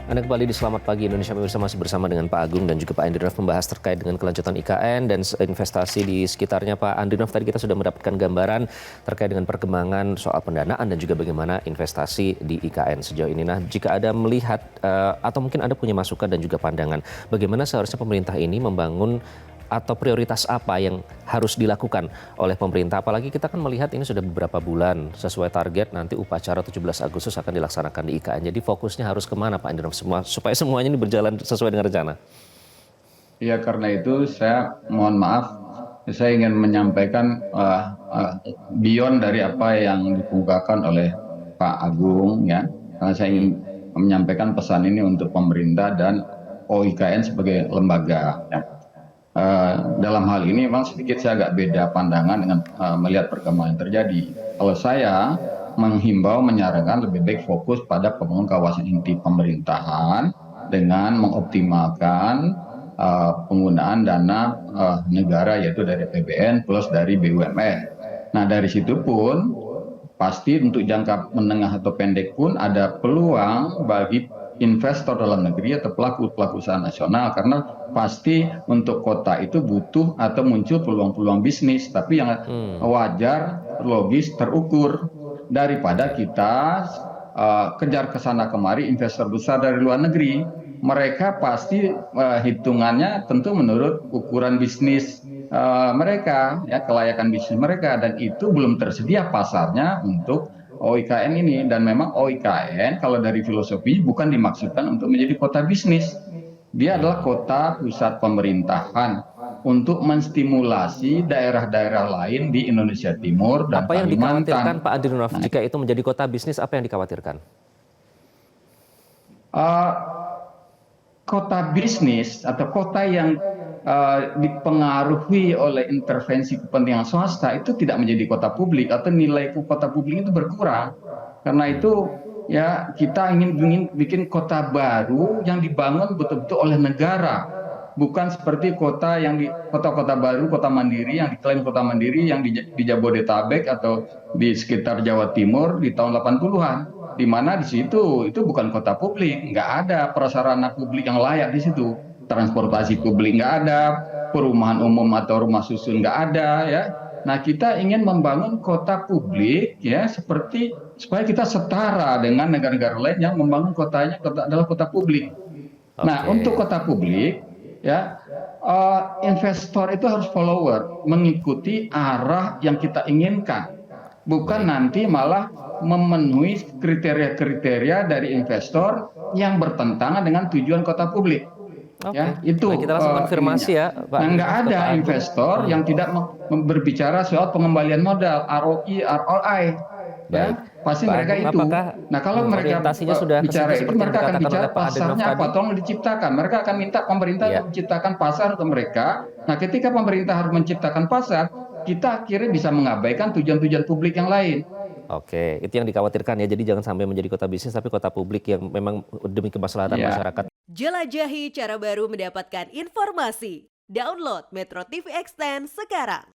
Anda kembali di Selamat Pagi Indonesia, pemirsa, masih bersama dengan Pak Agung dan juga Pak Andrinov membahas terkait dengan kelanjutan IKN dan investasi di sekitarnya. Pak Andrinov, tadi kita sudah mendapatkan gambaran terkait dengan perkembangan soal pendanaan dan juga bagaimana investasi di IKN sejauh ini. Nah, jika Anda melihat atau mungkin Anda punya masukan dan juga pandangan, bagaimana seharusnya pemerintah ini membangun atau prioritas apa yang harus dilakukan oleh pemerintah? Apalagi kita kan melihat ini sudah beberapa bulan sesuai target nanti upacara 17 Agustus akan dilaksanakan di IKN. Jadi fokusnya harus kemana Pak Andrinov supaya semuanya ini berjalan sesuai dengan rencana? Ya, karena itu saya mohon maaf, saya ingin menyampaikan beyond dari apa yang dikemukakan oleh Pak Agung, ya. Karena saya ingin menyampaikan pesan ini untuk pemerintah dan OIKN sebagai lembaga, ya. Dalam hal ini memang sedikit saya agak beda pandangan dengan melihat perkembangan yang terjadi. Kalau saya menghimbau, menyarankan lebih baik fokus pada pembangunan kawasan inti pemerintahan dengan mengoptimalkan penggunaan dana negara, yaitu dari APBN plus dari BUMN. Nah, dari situ pun pasti untuk jangka menengah atau pendek pun ada peluang bagi investor dalam negeri atau pelaku-pelaku usaha nasional, karena pasti untuk kota itu butuh atau muncul peluang-peluang bisnis, tapi yang wajar, logis, terukur, daripada kita kejar ke sana kemari investor besar dari luar negeri. Mereka pasti hitungannya tentu menurut ukuran bisnis mereka, ya, kelayakan bisnis mereka, dan itu belum tersedia pasarnya untuk OIKN ini. Dan memang OIKN kalau dari filosofi bukan dimaksudkan untuk menjadi kota bisnis. Dia adalah kota pusat pemerintahan untuk menstimulasi daerah-daerah lain di Indonesia Timur dan Apa yang dikhawatirkan Kalimantan. Pak Andrinov jika itu menjadi kota bisnis, apa yang dikhawatirkan? Kota bisnis atau kota yang dipengaruhi oleh intervensi kepentingan swasta itu tidak menjadi kota publik, atau nilai kota publik itu berkurang. Karena itu, ya, kita ingin bikin kota baru yang dibangun betul-betul oleh negara, bukan seperti kota yang di kota-kota baru, kota mandiri yang diklaim kota mandiri yang di Jabodetabek atau di sekitar Jawa Timur di tahun 80-an, di mana di situ itu bukan kota publik, nggak ada prasarana publik yang layak di situ, transportasi publik nggak ada, perumahan umum atau rumah susun nggak ada, ya. Nah, kita ingin membangun kota publik, ya, seperti supaya kita setara dengan negara-negara lain yang membangun kotanya adalah kota publik. Nah, untuk kota publik, ya, investor itu harus follower, mengikuti arah yang kita inginkan, bukan nanti malah memenuhi kriteria-kriteria dari investor yang bertentangan dengan tujuan kota publik. Ya, itu Baik, kita langsung konfirmasi ya, Pak. Nah, nggak ada investor yang tidak berbicara soal pengembalian modal, ROI, ROI. Ya, pasti Pak mereka Agung, itu. apakah Nah, kalau mereka sudah bicara itu, seperti yang mereka akan dikatakan bicara oleh Pak Andrinov pasarnya apa, tadi? tolong diciptakan. Mereka akan minta pemerintah untuk menciptakan pasar untuk mereka. Nah, ketika pemerintah harus menciptakan pasar, kita akhirnya bisa mengabaikan tujuan-tujuan publik yang lain. Oke, itu yang dikhawatirkan ya. Jadi jangan sampai menjadi kota bisnis tapi kota publik yang memang demi kemaslahatan masyarakat. Jelajahi cara baru mendapatkan informasi. Download Metro TV Extend sekarang.